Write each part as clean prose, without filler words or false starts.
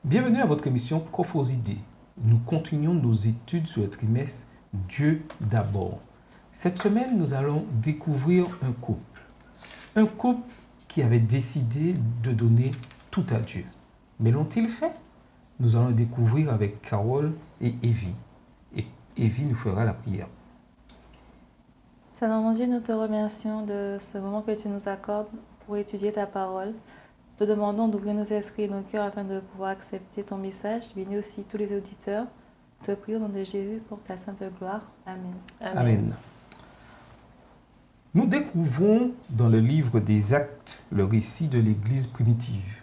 Bienvenue à votre émission Coffre aux idées. Nous continuons nos études sur le trimestre Dieu d'abord. Cette semaine, nous allons découvrir un couple. Un couple qui avait décidé de donner tout à Dieu. Mais l'ont-ils fait? Nous allons le découvrir avec Carole et Evie. Et Evie nous fera la prière. Seigneur mon Dieu, nous te remercions de ce moment que tu nous accordes pour étudier ta parole. Nous te demandons d'ouvrir nos esprits et nos cœurs afin de pouvoir accepter ton message. Bénis aussi tous les auditeurs. Nous te prions au nom de Jésus pour ta sainte gloire. Amen. Amen. Nous découvrons dans le livre des Actes le récit de l'Église primitive.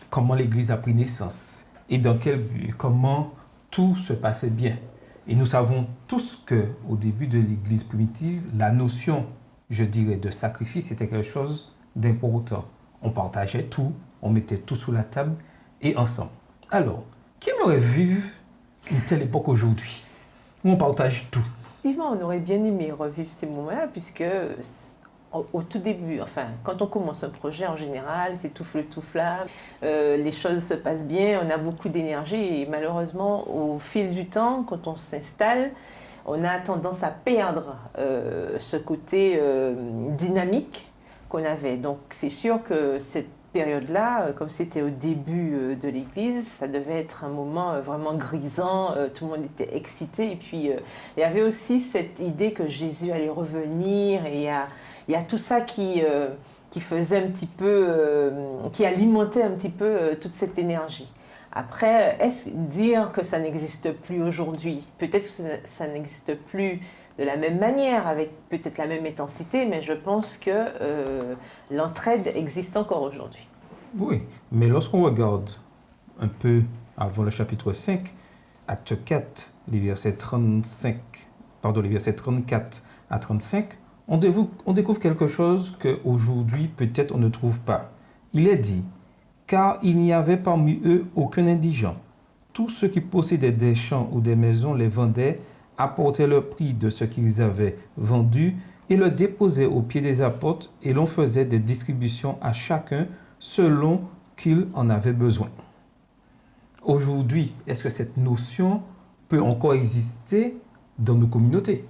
Comment l'Église a pris naissance et dans quel but, comment tout se passait bien. Et nous savons tous qu'au début de l'Église primitive, la notion, je dirais, de sacrifice était quelque chose d'important. On partageait tout, on mettait tout sous la table et ensemble. Alors, qui aimerait vivre une telle époque aujourd'hui où on partage tout? Effectivement, on aurait bien aimé revivre ces moments-là puisque au tout début, enfin, quand on commence un projet en général, c'est tout feu, tout flamme, les choses se passent bien, on a beaucoup d'énergie et malheureusement, au fil du temps, quand on s'installe, on a tendance à perdre ce côté dynamique qu'on avait. Donc c'est sûr que cette période-là, comme c'était au début de l'Église, ça devait être un moment vraiment grisant, tout le monde était excité et puis il y avait aussi cette idée que Jésus allait revenir et il y a tout ça qui faisait un petit peu, qui alimentait un petit peu toute cette énergie. Après, est-ce dire que ça n'existe plus aujourd'hui? Peut-être que ça n'existe plus de la même manière, avec peut-être la même intensité, mais je pense que l'entraide existe encore aujourd'hui. Oui, mais lorsqu'on regarde un peu avant le chapitre 5, acte 4, les versets 34 à 35, on découvre quelque chose qu'aujourd'hui, peut-être, on ne trouve pas. Il est dit, « Car il n'y avait parmi eux aucun indigent. Tous ceux qui possédaient des champs ou des maisons les vendaient, apportaient le prix de ce qu'ils avaient vendu et le déposaient aux pieds des apôtres et l'on faisait des distributions à chacun selon qu'il en avait besoin. » Aujourd'hui, est-ce que cette notion peut encore exister dans nos communautés?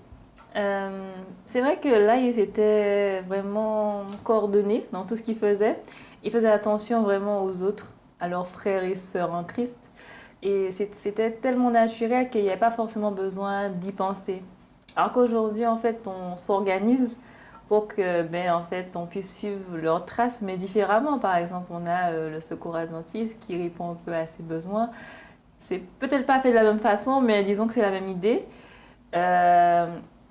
C'est vrai que là, ils étaient vraiment coordonnés dans tout ce qu'ils faisaient. Ils faisaient attention vraiment aux autres, à leurs frères et sœurs en Christ. Et c'était tellement naturel qu'il n'y avait pas forcément besoin d'y penser. Alors qu'aujourd'hui, en fait, on s'organise pour que, en fait, on puisse suivre leurs traces, mais différemment. Par exemple, on a le Secours Adventiste qui répond un peu à ses besoins. C'est peut-être pas fait de la même façon, mais disons que c'est la même idée.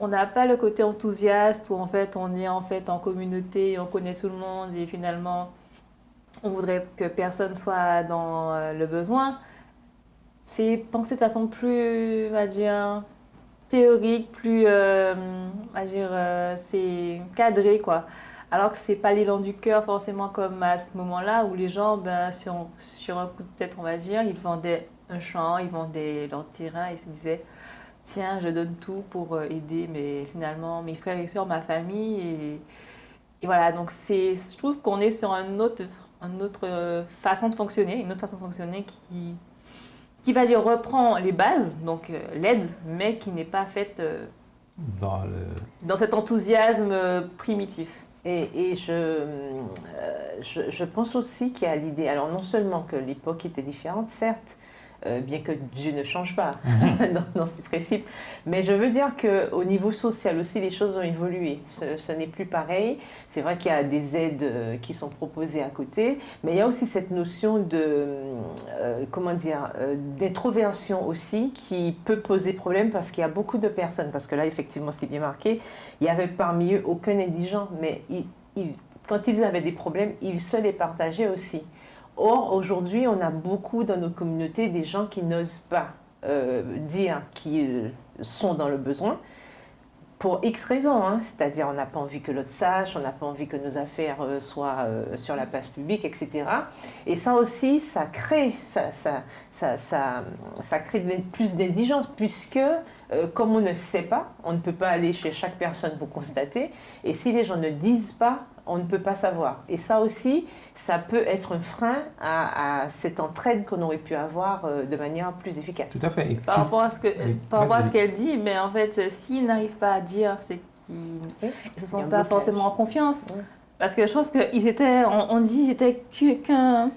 On n'a pas le côté enthousiaste où en fait on est en communauté, on connaît tout le monde et finalement on voudrait que personne soit dans le besoin. C'est pensé de façon plus, on va dire, théorique, plus, c'est cadré quoi. Alors que c'est pas l'élan du cœur forcément comme à ce moment-là où les gens, sur un coup de tête on va dire, ils vendaient un champ, ils vendaient leur terrain et se disaient tiens, je donne tout pour aider finalement mes frères et sœurs, ma famille. Et voilà, donc je trouve qu'on est sur une autre façon de fonctionner, qui va dire reprend les bases, donc l'aide, mais qui n'est pas faite dans cet enthousiasme primitif. Et je pense aussi qu'il y a l'idée, alors non seulement que l'époque était différente, certes, bien que Dieu ne change pas dans ses principes. Mais je veux dire qu'au niveau social aussi, les choses ont évolué. Ce n'est plus pareil. C'est vrai qu'il y a des aides qui sont proposées à côté, mais il y a aussi cette notion d'introversion aussi qui peut poser problème parce qu'il y a beaucoup de personnes, parce que là, effectivement, c'est bien marqué, il n'y avait parmi eux aucun indigent, mais quand ils avaient des problèmes, ils se les partageaient aussi. Or, aujourd'hui, on a beaucoup dans nos communautés des gens qui n'osent pas dire qu'ils sont dans le besoin pour X raisons. C'est-à-dire, on n'a pas envie que l'autre sache, on n'a pas envie que nos affaires soient sur la place publique, etc. Et ça aussi, ça crée plus d'indigence puisque, comme on ne sait pas, on ne peut pas aller chez chaque personne pour constater. Et si les gens ne disent pas, on ne peut pas savoir. Et ça aussi, ça peut être un frein à cette entraide qu'on aurait pu avoir de manière plus efficace. Tout à fait. Par rapport à ce qu'elle dit, mais en fait, s'ils n'arrivent pas à dire, c'est qu'ils ne se sentent pas forcément en confiance. Parce que je pense qu'ils étaient, on dit, ils étaient qu'un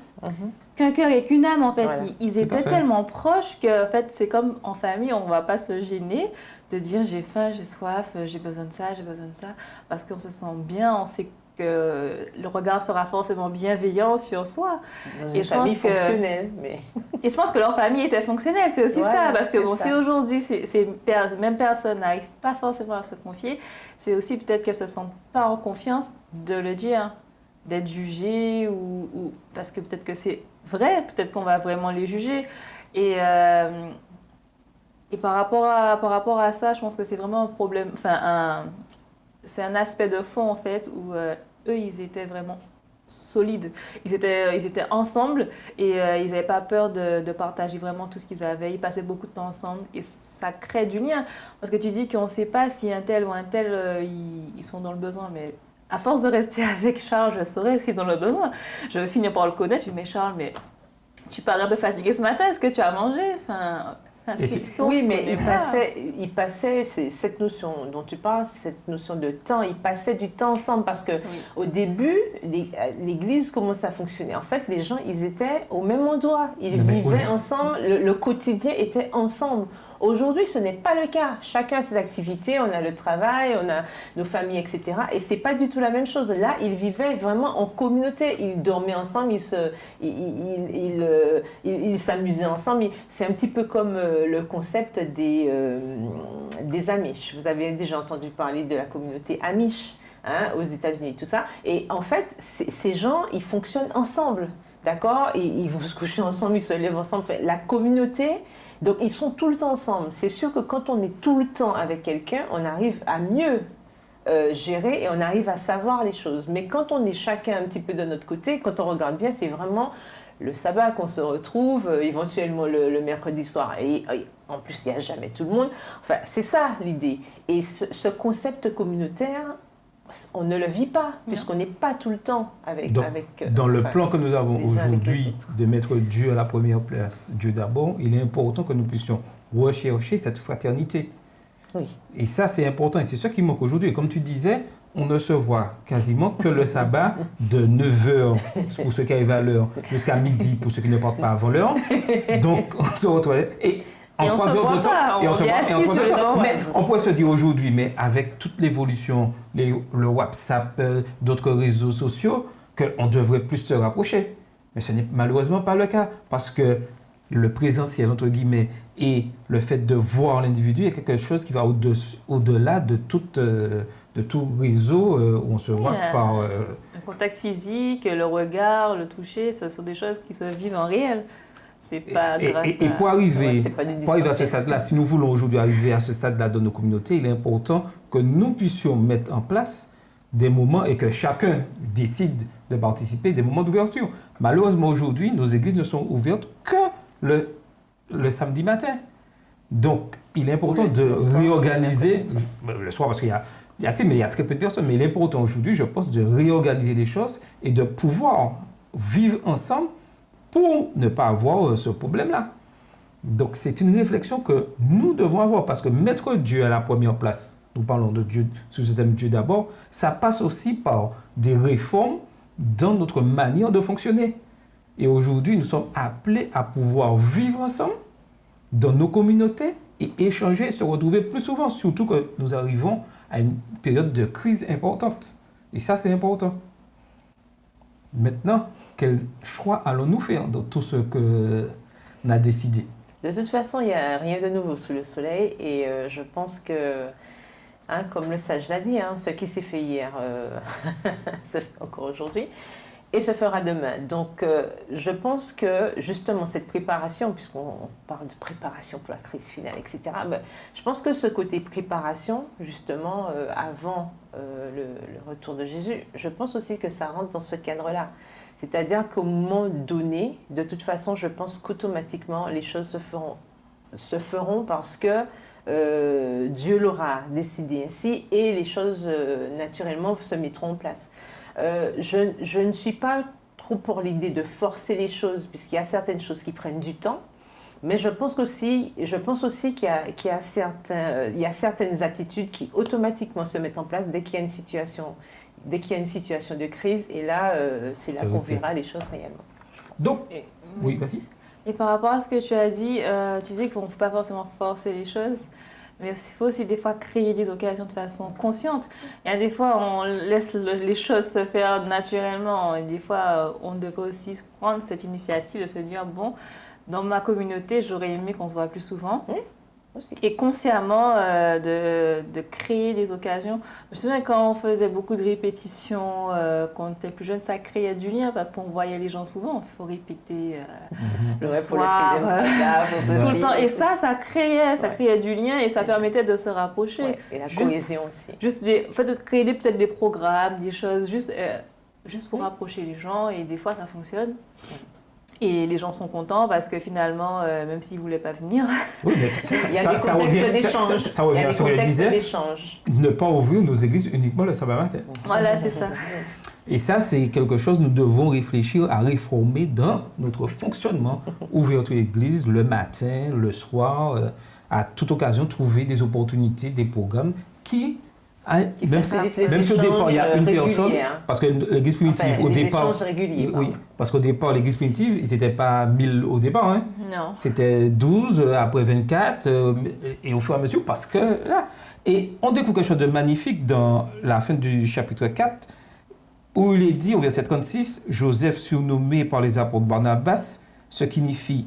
cœur et qu'une âme, en fait. Voilà. Ils étaient tellement proches que, en fait, c'est comme en famille, on ne va pas se gêner de dire j'ai faim, j'ai soif, j'ai besoin de ça, j'ai besoin de ça. Parce qu'on se sent bien, on sait que le regard sera forcément bienveillant sur soi. Dans une famille fonctionnelle. Mais... Et je pense que leur famille était fonctionnelle, c'est aussi ça. Parce que bon, si aujourd'hui, ces mêmes personnes n'arrivent pas forcément à se confier, c'est aussi peut-être qu'elles ne se sentent pas en confiance de le dire, d'être jugées, ou parce que peut-être que c'est vrai, peut-être qu'on va vraiment les juger. Et par rapport à ça, je pense que c'est vraiment un problème, c'est un aspect de fond en fait où eux ils étaient vraiment solides, ils étaient ensemble et ils n'avaient pas peur de partager vraiment tout ce qu'ils avaient, ils passaient beaucoup de temps ensemble et ça crée du lien parce que tu dis qu'on ne sait pas si un tel ou un tel ils sont dans le besoin, mais à force de rester avec Charles, je saurais s'ils sont dans le besoin. Je vais finir par le connaître, je dis mais Charles, mais tu parais un peu fatigué ce matin, est-ce que tu as mangé? Oui, mais il passait cette notion dont tu parles, cette notion de temps, ils passaient du temps ensemble parce que au début, l'église, comment ça fonctionnait? En fait, les gens, ils étaient au même endroit, ils vivaient ensemble, le quotidien était ensemble. Aujourd'hui, ce n'est pas le cas. Chacun a ses activités, on a le travail, on a nos familles, etc. Et c'est pas du tout la même chose. Là, ils vivaient vraiment en communauté. Ils dormaient ensemble, ils s'amusaient ensemble. C'est un petit peu comme le concept des Amish. Vous avez déjà entendu parler de la communauté Amish aux États-Unis, tout ça. Et en fait, ces gens, ils fonctionnent ensemble, d'accord? Ils vont se coucher ensemble, ils se lèvent ensemble. La communauté... Donc, ils sont tout le temps ensemble. C'est sûr que quand on est tout le temps avec quelqu'un, on arrive à mieux gérer et on arrive à savoir les choses. Mais quand on est chacun un petit peu de notre côté, quand on regarde bien, c'est vraiment le sabbat qu'on se retrouve, éventuellement le mercredi soir. Et en plus, il n'y a jamais tout le monde. Enfin, c'est ça l'idée. Et ce concept communautaire, on ne le vit pas, puisqu'on n'est pas tout le temps avec... Dans le plan que nous avons aujourd'hui de mettre Dieu à la première place, Dieu d'abord, il est important que nous puissions rechercher cette fraternité. Oui. Et ça, c'est important. Et c'est ça qui manque aujourd'hui. Et comme tu disais, on ne se voit quasiment que le sabbat de 9h pour ceux qui arrivent à l'heure, jusqu'à midi pour ceux qui ne partent pas avant l'heure. Donc, on se retrouve... En 3 heures de temps, et on se voit, et en 3 heures de temps. Mais on pourrait se dire aujourd'hui, mais avec toute l'évolution, le WhatsApp, d'autres réseaux sociaux, qu'on devrait plus se rapprocher. Mais ce n'est malheureusement pas le cas, parce que le présentiel, entre guillemets, et le fait de voir l'individu est quelque chose qui va au-delà de tout réseau où on se voit par... Le contact physique, le regard, le toucher, ce sont des choses qui se vivent en réel. C'est pas et pour arriver à ce stade-là, si nous voulons aujourd'hui arriver à ce stade-là dans nos communautés, il est important que nous puissions mettre en place des moments et que chacun décide de participer, des moments d'ouverture. Malheureusement, aujourd'hui, nos églises ne sont ouvertes que le samedi matin. Donc, il est important de réorganiser, le soir parce qu'il y a très peu de personnes, mais il est important aujourd'hui, je pense, de réorganiser les choses et de pouvoir vivre ensemble pour ne pas avoir ce problème-là. Donc, c'est une réflexion que nous devons avoir parce que mettre Dieu à la première place, nous parlons de Dieu, sous ce thème Dieu d'abord, ça passe aussi par des réformes dans notre manière de fonctionner. Et aujourd'hui, nous sommes appelés à pouvoir vivre ensemble dans nos communautés et échanger et se retrouver plus souvent, surtout que nous arrivons à une période de crise importante. Et ça, c'est important. Maintenant, quel choix allons-nous faire dans tout ce qu'on a décidé? De toute façon, il n'y a rien de nouveau sous le soleil et je pense que, comme le sage l'a dit, ce qui s'est fait hier se fait encore aujourd'hui et se fera demain. Donc, je pense que justement cette préparation, puisqu'on parle de préparation pour la crise finale, etc., je pense que ce côté préparation, justement, avant le retour de Jésus, je pense aussi que ça rentre dans ce cadre-là. C'est-à-dire qu'au moment donné, de toute façon, je pense qu'automatiquement, les choses se feront parce que Dieu l'aura décidé ainsi et les choses, naturellement, se mettront en place. Je ne suis pas trop pour l'idée de forcer les choses, puisqu'il y a certaines choses qui prennent du temps. Mais je pense aussi qu'il y a certaines attitudes qui automatiquement se mettent en place dès qu'il y a une situation de crise. Et là, c'est là qu'on verra les choses réellement. Donc, oui, vas-y. Et par rapport à ce que tu as dit, tu disais qu'on ne faut pas forcément forcer les choses, mais il faut aussi des fois créer des occasions de façon consciente. Il y a des fois, on laisse les choses se faire naturellement. Et des fois, on devrait aussi prendre cette initiative de se dire, bon, dans ma communauté, j'aurais aimé qu'on se voit plus souvent. Oui, aussi. Et consciemment, de créer des occasions. Je me souviens quand on faisait beaucoup de répétitions, quand on était plus jeune, ça créait du lien parce qu'on voyait les gens souvent. Il faut répéter le soir, tout le temps. Et ça créait du lien et ça permettait de se rapprocher. Ouais. Et la cohésion aussi. Juste en fait, de créer peut-être des programmes, des choses, juste pour rapprocher les gens. Et des fois, ça fonctionne. Et les gens sont contents parce que finalement, même s'ils ne voulaient pas venir... Oui, mais ça revient à ce que je disais, ne pas ouvrir nos églises uniquement le sabbat matin. Voilà, c'est ça. Et ça, c'est quelque chose que nous devons réfléchir à réformer dans notre fonctionnement. Ouverture d'église le matin, le soir, à toute occasion, trouver des opportunités, des programmes qui... Même si au départ il y a une personne, parce que l'église primitive au départ, oui, parce qu'au départ l'église primitive, ils n'étaient pas 1000 au départ, hein. Non. C'était 12, après 24, et au fur et à mesure, parce que là, et on découvre quelque chose de magnifique dans la fin du chapitre 4, où il est dit au verset 36, Joseph surnommé par les apôtres Barnabas, ce qui signifie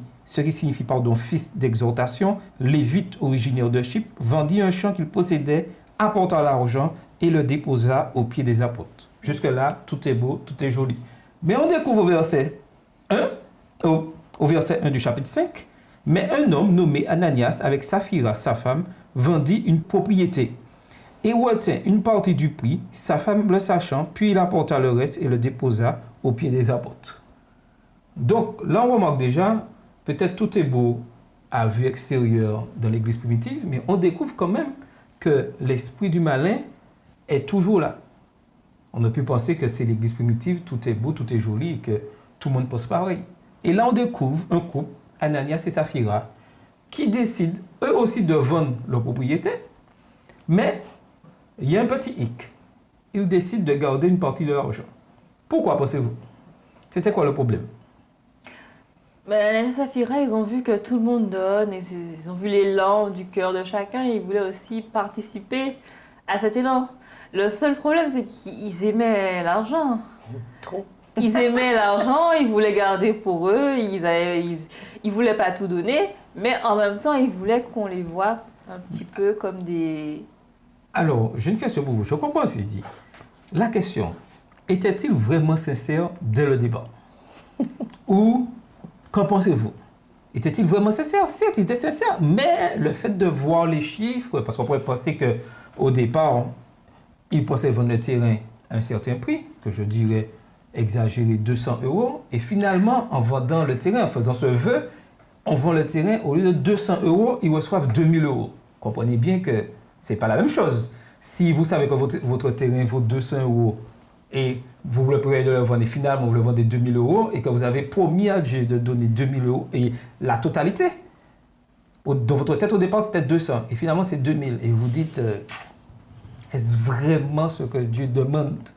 fils d'exhortation, lévite originaire de Chypre, vendit un champ qu'il possédait, apporta l'argent et le déposa aux pieds des apôtres. Jusque-là, tout est beau, tout est joli. Mais on découvre au verset 1, au verset 1 du chapitre 5, mais un homme nommé Ananias, avec Saphira, sa femme, vendit une propriété et retint une partie du prix, sa femme le sachant, puis il apporta le reste et le déposa aux pieds des apôtres. Donc là, on remarque déjà, peut-être tout est beau à vue extérieure dans l'église primitive, mais on découvre quand même que l'esprit du malin est toujours là. On a pu penser que c'est l'église primitive, tout est beau, tout est joli, et que tout le monde pense pareil. Et là, on découvre un couple, Ananias et Saphira, qui décident eux aussi de vendre leur propriété, mais il y a un petit hic. Ils décident de garder une partie de l'argent. Pourquoi pensez-vous? C'était quoi le problème? Les Saphira, ils ont vu que tout le monde donne, et ils ont vu l'élan du cœur de chacun, et ils voulaient aussi participer à cet élan. Le seul problème, c'est qu'ils aimaient l'argent. Trop. Ils aimaient l'argent, ils voulaient garder pour eux, ils voulaient pas tout donner, mais en même temps, ils voulaient qu'on les voie un petit peu comme des... Alors, j'ai une question pour vous. Je comprends ce que je dis. La question, était-il vraiment sincère dès le départ? Ou... Qu'en pensez-vous? Était-il vraiment sincère? Certes, il était sincère, mais le fait de voir les chiffres, parce qu'on pourrait penser qu'au départ, il pensait vendre le terrain à un certain prix, que je dirais exagéré 200 €, et finalement, en vendant le terrain, en faisant ce vœu, on vend le terrain, au lieu de 200 €, ils reçoivent 2000 €. Comprenez bien que ce n'est pas la même chose. Si vous savez que votre terrain vaut 200 € et vous le prévoyez de le vendre et finalement vous le vendez 2000 € et que vous avez promis à Dieu de donner 2000 € et la totalité, dans votre tête au départ c'était 200 et finalement c'est 2000 et vous dites est-ce vraiment ce que Dieu demande?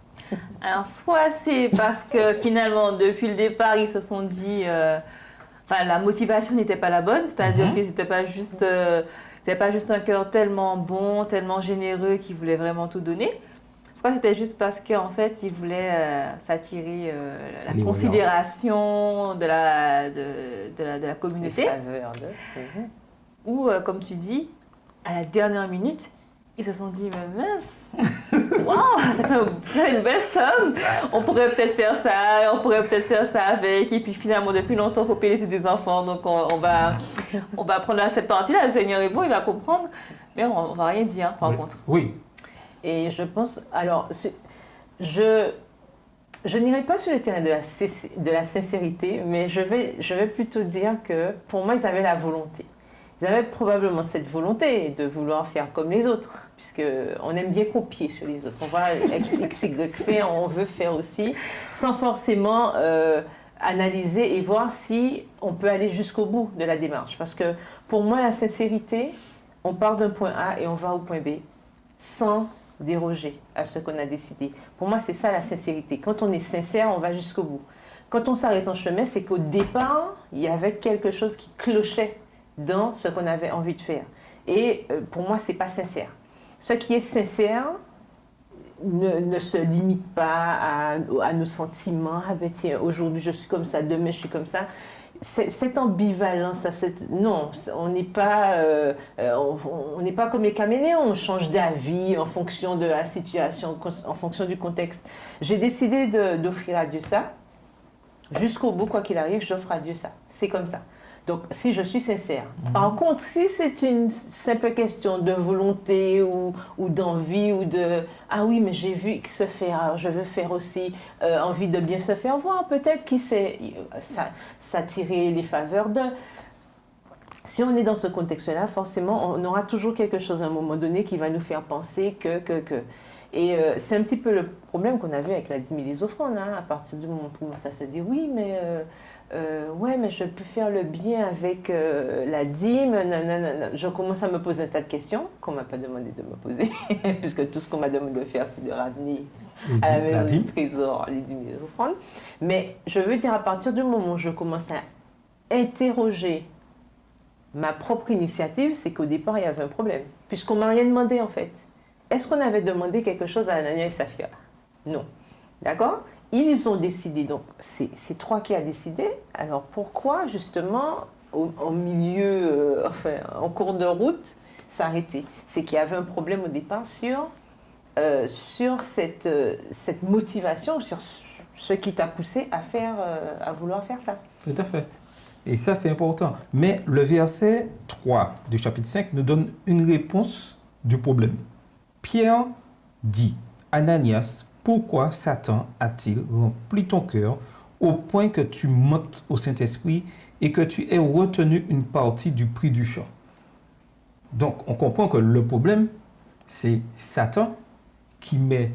Alors soit c'est parce que finalement depuis le départ ils se sont dit la motivation n'était pas la bonne, c'est-à-dire que c'était pas juste un cœur tellement bon, tellement généreux qu'ils voulaient vraiment tout donner. Soit c'était juste parce qu'en fait, ils voulaient s'attirer la considération de la communauté. Ou, comme tu dis, à la dernière minute, ils se sont dit, mais mince, waouh, ça fait une belle somme. On pourrait peut-être faire ça avec. Et puis finalement, depuis longtemps, il faut payer des enfants. Donc on va prendre cette partie-là. Le Seigneur est bon, il va comprendre. Mais on ne va rien dire, par contre. Oui. Et je pense, alors, je n'irai pas sur le terrain de la sincérité, mais je vais plutôt dire que pour moi, ils avaient la volonté. Ils avaient probablement cette volonté de vouloir faire comme les autres, puisqu'on aime bien copier sur les autres. On voit X, Y faire, on veut faire aussi, sans forcément analyser et voir si on peut aller jusqu'au bout de la démarche. Parce que pour moi, la sincérité, on part d'un point A et on va au point B, sans déroger à ce qu'on a décidé. Pour moi, c'est ça la sincérité. Quand on est sincère, on va jusqu'au bout. Quand on s'arrête en chemin, c'est qu'au départ, il y avait quelque chose qui clochait dans ce qu'on avait envie de faire. Et pour moi, ce n'est pas sincère. Ce qui est sincère ne se limite pas à nos sentiments. Ah ben tiens, aujourd'hui je suis comme ça, demain je suis comme ça. Cette ambivalence, non, on n'est pas comme les caméléons, on change d'avis en fonction de la situation, en fonction du contexte. J'ai décidé d'offrir à Dieu ça. Jusqu'au bout, quoi qu'il arrive, j'offre à Dieu ça. C'est comme ça. Donc, si je suis sincère. Par contre, si c'est une simple question de volonté ou d'envie ou de « Ah oui, mais j'ai vu X se faire, alors je veux faire aussi, envie de bien se faire voir, peut-être qui sait, s'attirer les faveurs de… » Si on est dans ce contexte-là, forcément, on aura toujours quelque chose à un moment donné qui va nous faire penser que. Et c'est un petit peu le problème qu'on avait avec la dîme et les offrandes. Hein, à partir du moment où on commence à se dire « Oui, mais… ouais, mais je peux faire le bien avec la dîme. » Je commence à me poser un tas de questions qu'on ne m'a pas demandé de me poser, puisque tout ce qu'on m'a demandé de faire, c'est de ramener à la maison du trésor les dîmes et les offrandes. Mais je veux dire, à partir du moment où je commence à interroger ma propre initiative, c'est qu'au départ, il y avait un problème, puisqu'on ne m'a rien demandé en fait. Est-ce qu'on avait demandé quelque chose à Anania et Saphira? Non. D'accord? Ils ont décidé, donc c'est trois qui a décidé. Alors pourquoi justement au milieu, en cours de route, s'arrêter? C'est qu'il y avait un problème au départ sur cette motivation, sur ce qui t'a poussé à vouloir faire ça. Tout à fait. Et ça, c'est important. Mais le verset 3 du chapitre 5 nous donne une réponse du problème. Pierre dit, Ananias, pourquoi Satan a-t-il rempli ton cœur au point que tu mentes au Saint-Esprit et que tu aies retenu une partie du prix du champ? Donc, on comprend que le problème, c'est Satan qui met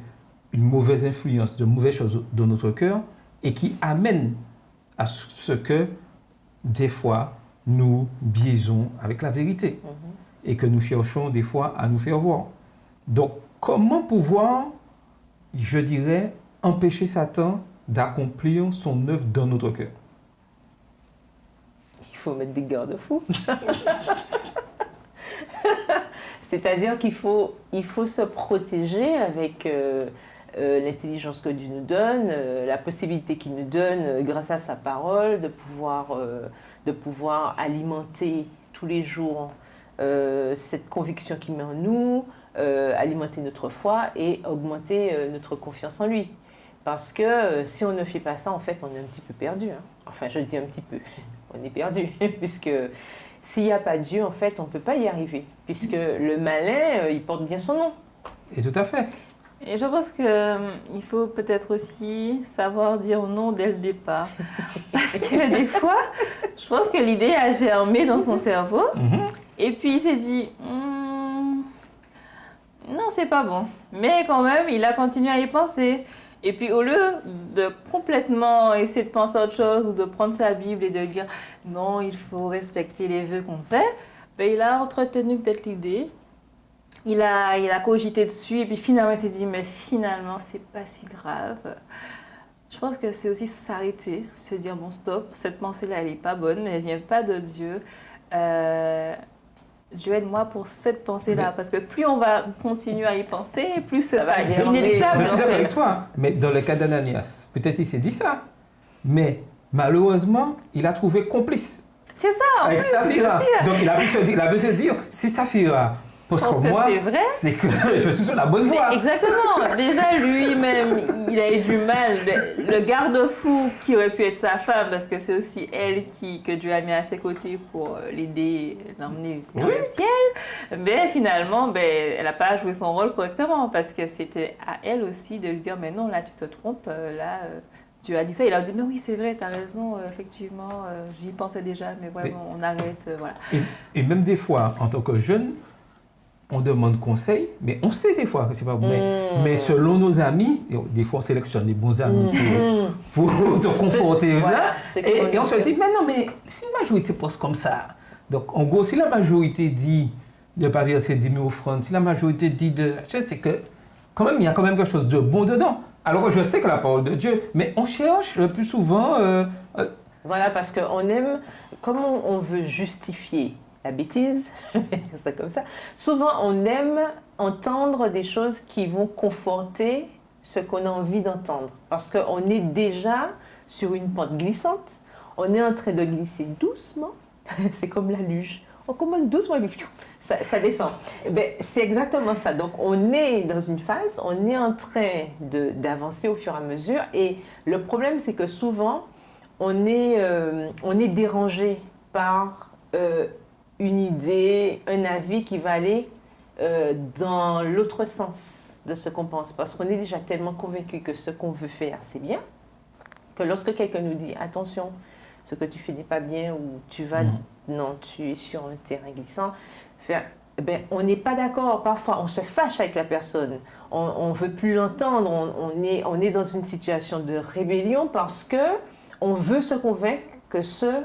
une mauvaise influence, de mauvaises choses dans notre cœur et qui amène à ce que, des fois, nous biaisons avec la vérité et que nous cherchons des fois à nous faire voir. Donc, comment pouvoir, je dirais, empêcher Satan d'accomplir son œuvre dans notre cœur? Il faut mettre des garde-fous. C'est-à-dire qu'il faut se protéger avec l'intelligence que Dieu nous donne, la possibilité qu'il nous donne grâce à sa parole de pouvoir alimenter tous les jours cette conviction qu'il met en nous, alimenter notre foi et augmenter notre confiance en lui. Parce que si on ne fait pas ça, en fait, on est un petit peu perdu. Hein. Enfin, je dis un petit peu, on est perdu, puisque s'il n'y a pas Dieu, en fait, on ne peut pas y arriver, puisque le malin, il porte bien son nom. Et tout à fait. Et je pense qu'il faut peut-être aussi savoir dire non dès le départ. Parce que des fois, je pense que l'idée a germé dans son cerveau. Et puis il s'est dit, non, c'est pas bon. Mais quand même, il a continué à y penser. Et puis au lieu de complètement essayer de penser à autre chose ou de prendre sa Bible et de dire, non, il faut respecter les vœux qu'on fait, ben, il a entretenu peut-être l'idée. Il a cogité dessus et puis finalement il s'est dit mais finalement c'est pas si grave. Je pense que c'est aussi s'arrêter, se dire bon stop, cette pensée-là elle est pas bonne, mais elle vient pas de Dieu. Dieu aide-moi pour cette pensée-là, parce que plus on va continuer à y penser, plus ça va être inéluctable. Je suis d'accord avec toi, mais dans le cas d'Ananias, peut-être il s'est dit ça, mais malheureusement il a trouvé complice. C'est ça, en avec plus, Saphira. Donc il a pu se dire, si Saphira parce que moi, c'est que je suis sur la bonne voie. Exactement. Déjà, lui-même, il a eu du mal. Le garde-fou qui aurait pu être sa femme, parce que c'est aussi elle que Dieu a mis à ses côtés pour l'aider, l'emmener vers le ciel. Mais finalement, elle n'a pas joué son rôle correctement, parce que c'était à elle aussi de lui dire, mais non, là, tu te trompes, là… Dieu a dit ça, il a dit, mais oui, c'est vrai, tu as raison, effectivement, j'y pensais déjà, mais vraiment, on arrête, voilà. Et même des fois, en tant que jeune, on demande conseil, mais on sait des fois que c'est pas bon. Mais selon nos amis, des fois on sélectionne les bons amis pour se conforter. Voilà, et on se dit, mais non, mais si la majorité pense comme ça, donc en gros, si la majorité dit de ne pas verser 10 000 offrandes, si la majorité dit de... C'est que quand même, il y a quand même quelque chose de bon dedans. Alors que je sais que la parole de Dieu, mais on cherche le plus souvent... Voilà, parce qu'on aime, comme on veut justifier la bêtise, je vais dire ça comme ça, souvent on aime entendre des choses qui vont conforter ce qu'on a envie d'entendre. Parce qu'on est déjà sur une pente glissante, on est en train de glisser doucement, c'est comme la luge. On commence doucement et puis ça descend. Ben, c'est exactement ça. Donc on est dans une phase, on est en train d'avancer au fur et à mesure. Et le problème, c'est que souvent, on est dérangé par une idée, un avis qui va aller dans l'autre sens de ce qu'on pense. Parce qu'on est déjà tellement convaincu que ce qu'on veut faire, c'est bien, que lorsque quelqu'un nous dit « attention, ce que tu fais n'est pas bien » ou « tu vas, non, tu es sur un terrain glissant », on n'est pas d'accord. Parfois, on se fâche avec la personne, on ne veut plus l'entendre, on est dans une situation de rébellion parce que on veut se convaincre que ce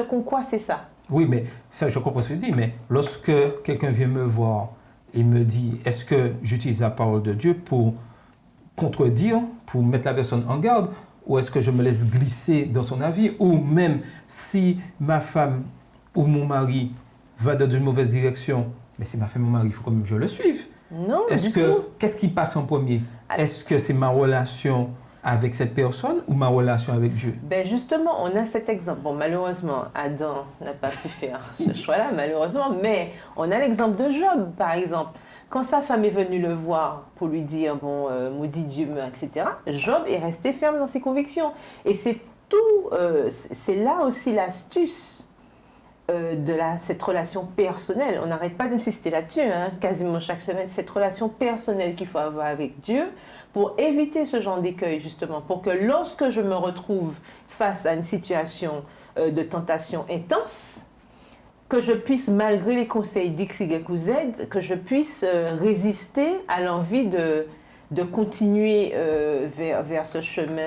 qu'on croit, c'est ça. Oui, mais ça, je comprends ce que tu dis, mais lorsque quelqu'un vient me voir et me dit, est-ce que j'utilise la parole de Dieu pour contredire, pour mettre la personne en garde, ou est-ce que je me laisse glisser dans son avis, ou même si ma femme ou mon mari va dans une mauvaise direction, mais c'est ma femme ou mon mari, il faut quand même que je le suive. Non, Qu'est-ce qui passe en premier? Est-ce que c'est ma relation avec cette personne ou ma relation avec Dieu? Ben justement, on a cet exemple. Bon, malheureusement, Adam n'a pas pu faire ce choix-là, malheureusement, mais on a l'exemple de Job, par exemple. Quand sa femme est venue le voir pour lui dire, bon, maudit Dieu, etc., Job est resté ferme dans ses convictions. Et c'est tout, c'est là aussi l'astuce de cette relation personnelle. On n'arrête pas d'insister là-dessus, hein, quasiment chaque semaine, cette relation personnelle qu'il faut avoir avec Dieu pour éviter ce genre d'écueil, justement, pour que lorsque je me retrouve face à une situation de tentation intense, que je puisse, malgré les conseils d'X, Y ou Z, que je puisse résister à l'envie de continuer vers ce chemin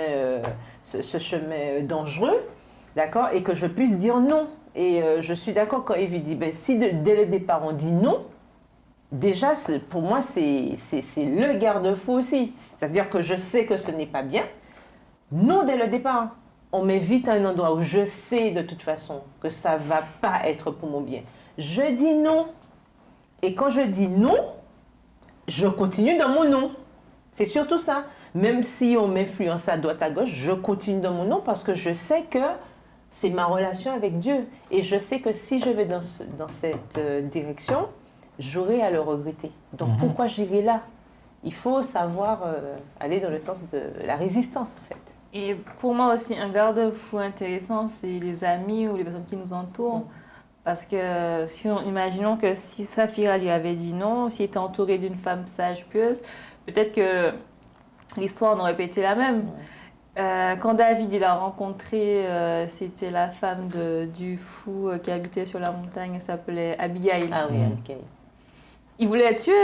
dangereux, d'accord, et que je puisse dire non. Et je suis d'accord quand Evie dit, ben, si dès le départ on dit non, déjà pour moi c'est le garde-fou aussi. C'est-à-dire que je sais que ce n'est pas bien. Non dès le départ. On m'invite à un endroit où je sais de toute façon que ça ne va pas être pour mon bien. Je dis non. Et quand je dis non, je continue dans mon non. C'est surtout ça. Même si on m'influence à droite à gauche, je continue dans mon non parce que je sais que c'est ma relation avec Dieu. Et je sais que si je vais dans cette direction, j'aurai à le regretter. Donc pourquoi j'irai là? Il faut savoir aller dans le sens de la résistance en fait. Et pour moi aussi, un garde-fou intéressant, c'est les amis ou les personnes qui nous entourent. Parce que imaginons que si Saphira lui avait dit non, s'il était entouré d'une femme sage, pieuse, peut-être que l'histoire n'aurait pas été la même. Quand David il a rencontré, c'était la femme du fou qui habitait sur la montagne, elle s'appelait Abigail. Ah oui, Abigail. Il voulait tuer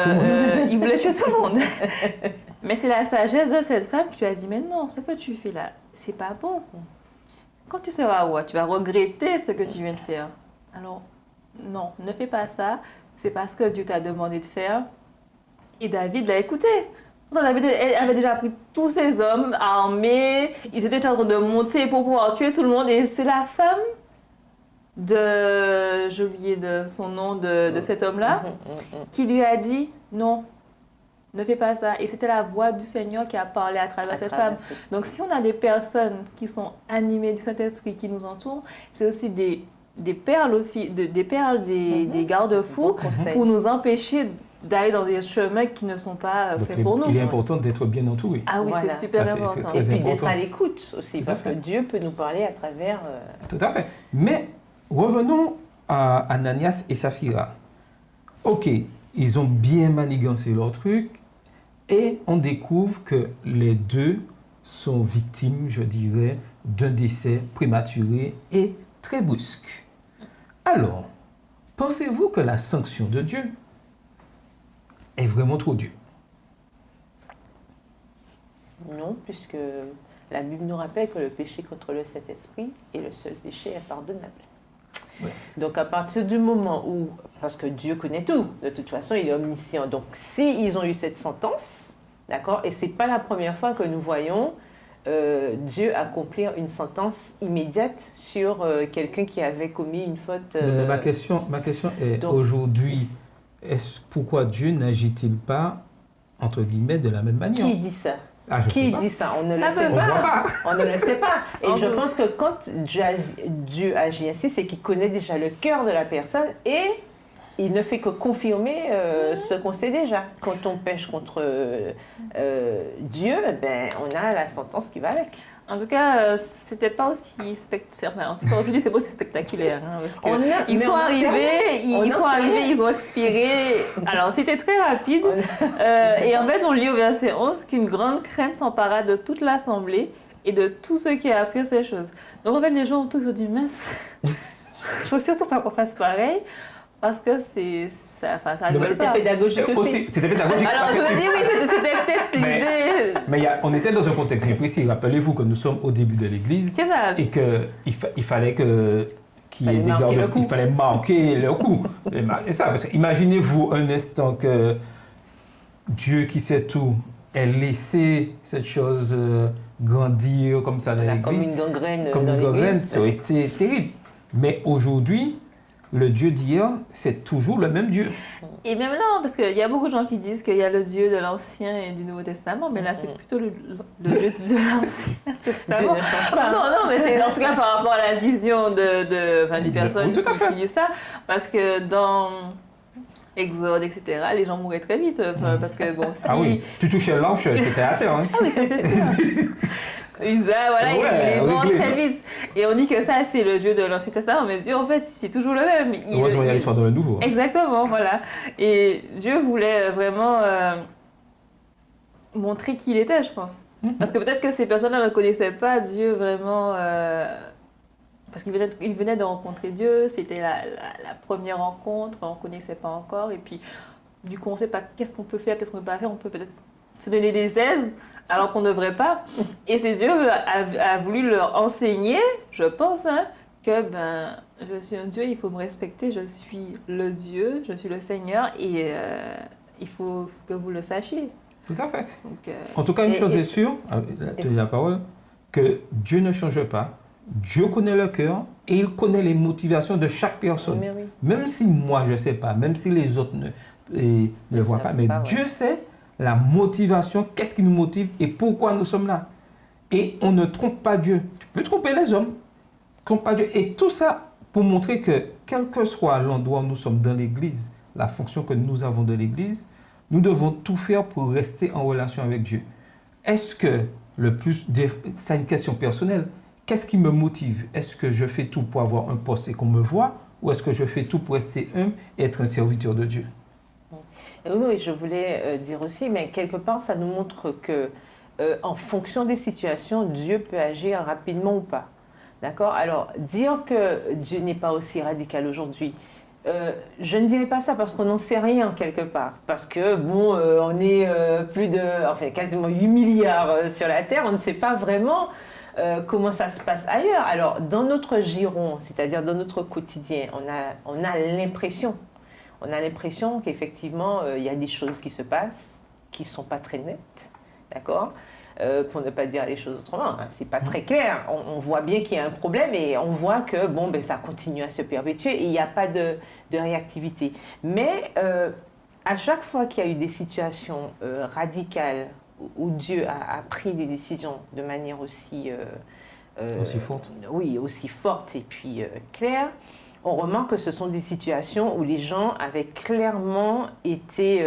tout le monde. Mais c'est la sagesse de cette femme qui lui a dit, mais non, ce que tu fais là, c'est pas bon. Quand tu seras roi, tu vas regretter ce que tu viens de faire. Alors, non, ne fais pas ça. C'est parce que Dieu t'a demandé de faire. Et David l'a écouté. David avait déjà pris tous ses hommes armés. Ils étaient en train de monter pour pouvoir tuer tout le monde. Et c'est la femme j'ai oublié son nom de cet homme-là, qui lui a dit non, ne fais pas ça. Et c'était la voix du Seigneur qui a parlé à travers cette femme. Donc si on a des personnes qui sont animées du Saint-Esprit qui nous entourent, c'est aussi des perles, des garde-fous pour nous empêcher d'aller dans des chemins qui ne sont pas faits pour nous. Il est important d'être bien entouré. Ah oui, voilà. C'est super important. Et puis d'être à l'écoute aussi, parce que Dieu peut nous parler à travers... Tout à fait. Mais revenons à Ananias et Saphira. Ok, ils ont bien manigancé leur truc et on découvre que les deux sont victimes, je dirais, d'un décès prématuré et très brusque. Alors, pensez-vous que la sanction de Dieu est vraiment trop dure? Non, puisque la Bible nous rappelle que le péché contre le Saint-Esprit est le seul péché impardonnable. Ouais. Donc à partir du moment où, parce que Dieu connaît tout, de toute façon il est omniscient, donc si ils ont eu cette sentence, d'accord, et c'est pas la première fois que nous voyons Dieu accomplir une sentence immédiate sur quelqu'un qui avait commis une faute. Mais ma question est donc, aujourd'hui, pourquoi Dieu n'agit-il pas, entre guillemets, de la même manière? Qui dit ça? Ah, je sais Qui pas. dit ça? On ne le Ça sait peut pas. On voit pas. On ne le sait pas. Et je pense que quand Dieu agit ainsi, c'est qu'il connaît déjà le cœur de la personne et il ne fait que confirmer ce qu'on sait déjà. Quand on pêche contre Dieu, ben, on a la sentence qui va avec. En tout cas, c'était pas aussi spectaculaire. Enfin, en tout cas, aujourd'hui, c'est pas aussi spectaculaire. Hein, parce que ils sont arrivés, ils ont expiré. Alors, c'était très rapide. Et en fait, on lit au verset 11 qu'une grande crainte s'empara de toute l'assemblée et de tous ceux qui apprirent ces choses. Donc, en fait, les gens ont tous dit, mince, je veux surtout pas qu'on fasse pareil. Parce que ça c'était pédagogique aussi. C'était pédagogique. Alors, je me dis, oui, c'était peut-être l'idée. Mais on était dans un contexte bien précis. Rappelez-vous que nous sommes au début de l'Église. C'est ça. Et qu'il fallait qu'il y ait des gardes. Il fallait marquer le coup. Et ça, parce que imaginez-vous un instant que Dieu qui sait tout ait laissé cette chose grandir comme ça dans l'Église. Comme une gangrène. Comme une gangrène, ça aurait été terrible. Mais aujourd'hui, le Dieu d'hier, c'est toujours le même Dieu. Et même là, parce qu'il y a beaucoup de gens qui disent qu'il y a le Dieu de l'Ancien et du Nouveau Testament, mais là, c'est plutôt le Dieu de l'Ancien Testament. Non, mais c'est en tout cas par rapport à la vision des personnes qui disent ça. Parce que dans Exode, etc., les gens mouraient très vite. Parce que, bon, si... Ah oui, tu touchais l'ange, tu étais à terre. Hein. Ah oui, ça c'est sûr. Isa, voilà, il est mort très vite. Et on dit que ça, c'est le Dieu de l'Ancien Testament, mais Dieu, en fait, c'est toujours le même. Heureusement, il y a l'histoire dans le Nouveau. Exactement, voilà. Et Dieu voulait vraiment montrer qui il était, je pense. Parce que peut-être que ces personnes-là ne connaissaient pas Dieu vraiment... parce qu'ils venaient de rencontrer Dieu, c'était la première rencontre, on ne connaissait pas encore. Et puis, du coup, on ne sait pas qu'est-ce qu'on peut faire, qu'est-ce qu'on ne peut pas faire. On peut peut-être se donner des aises alors qu'on ne devrait pas. Et c'est Dieu a voulu leur enseigner, je pense, hein, que je suis un Dieu, il faut me respecter, je suis le Dieu, je suis le Seigneur et il faut que vous le sachiez. Tout à fait. Donc, en tout cas, une chose est sûre, tu as la parole, que Dieu ne change pas. Dieu connaît le cœur et il connaît les motivations de chaque personne. Oui. Même si moi, je ne sais pas, même si les autres ne le voient pas, mais Dieu sait la motivation, qu'est-ce qui nous motive et pourquoi nous sommes là. Et on ne trompe pas Dieu. Tu peux tromper les hommes, trompe pas Dieu. Et tout ça pour montrer que, quel que soit l'endroit où nous sommes dans l'Église, la fonction que nous avons de l'Église, nous devons tout faire pour rester en relation avec Dieu. Est-ce que c'est une question personnelle, qu'est-ce qui me motive? Est-ce que je fais tout pour avoir un poste et qu'on me voit? Ou est-ce que je fais tout pour rester humble et être un serviteur de Dieu? Oui, je voulais dire aussi, mais quelque part, ça nous montre que, en fonction des situations, Dieu peut agir rapidement ou pas. D'accord? Alors, dire que Dieu n'est pas aussi radical aujourd'hui, je ne dirais pas ça parce qu'on n'en sait rien quelque part. Parce que, bon, on est quasiment 8 milliards sur la Terre, on ne sait pas vraiment comment ça se passe ailleurs. Alors, dans notre giron, c'est-à-dire dans notre quotidien, on a l'impression. On a l'impression qu'effectivement, il y a des choses qui se passent qui ne sont pas très nettes, d'accord? Pour ne pas dire les choses autrement, hein, c'est pas très clair. On voit bien qu'il y a un problème et on voit que ça continue à se perpétuer et il n'y a pas de réactivité. Mais à chaque fois qu'il y a eu des situations radicales où Dieu a pris des décisions de manière aussi forte. Oui, aussi forte et puis claire, on remarque que ce sont des situations où les gens avaient clairement été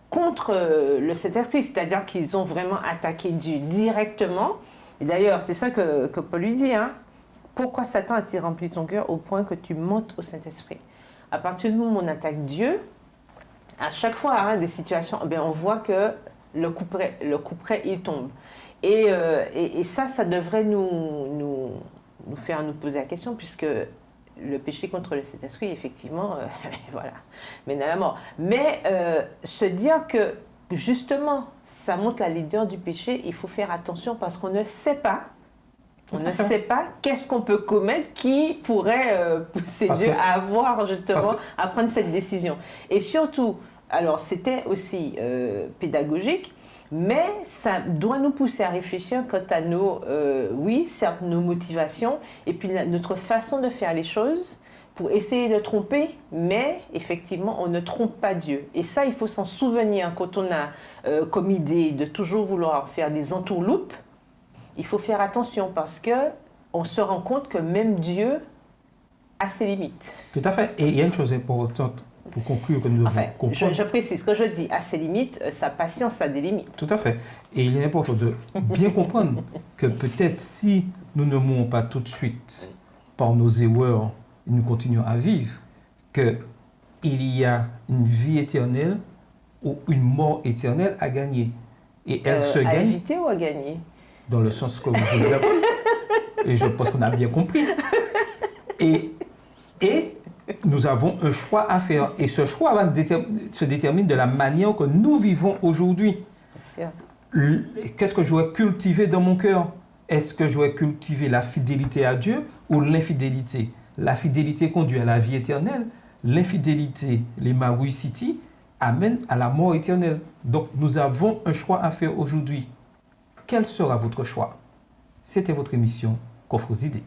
contre le Saint-Esprit, c'est-à-dire qu'ils ont vraiment attaqué Dieu directement. Et d'ailleurs, c'est ça que Paul lui dit, hein. Pourquoi Satan a-t-il rempli ton cœur au point que tu mentes au Saint-Esprit? À partir du moment où on attaque Dieu, à chaque fois, hein, des situations, on voit que le coup près, il tombe. Et ça devrait nous faire nous poser la question, puisque le péché contre le Saint-Esprit, effectivement, voilà, mène à la mort. Mais se dire que, justement, ça montre la laideur du péché, il faut faire attention parce qu'on ne sait pas. On ne sait pas qu'est-ce qu'on peut commettre qui pourrait pousser Dieu à avoir, justement, à prendre cette décision. Et surtout, alors c'était aussi pédagogique, mais ça doit nous pousser à réfléchir quant à certes, nos motivations et puis notre façon de faire les choses pour essayer de tromper, mais effectivement, on ne trompe pas Dieu. Et ça, il faut s'en souvenir quand on a comme idée de toujours vouloir faire des entourloupes. Il faut faire attention parce qu'on se rend compte que même Dieu a ses limites. Tout à fait. Et il y a une chose importante pour conclure que nous devons comprendre. Je précise, quand je dis à ses limites, sa patience a des limites. Tout à fait. Et il est important de bien comprendre que peut-être si nous ne mourons pas tout de suite par nos erreurs, nous continuons à vivre, qu'il y a une vie éternelle ou une mort éternelle à gagner. Et elle se gagne. À éviter ou à gagner? Dans le sens que vous voulez apprendre. Et je pense qu'on a bien compris. Et nous avons un choix à faire. Et ce choix se détermine de la manière que nous vivons aujourd'hui. Qu'est-ce que je dois cultiver dans mon cœur? Est-ce que je dois cultiver la fidélité à Dieu ou l'infidélité? La fidélité conduit à la vie éternelle. L'infidélité, les Maruicity, amène à la mort éternelle. Donc nous avons un choix à faire aujourd'hui. Quel sera votre choix? C'était votre émission Coffres idées.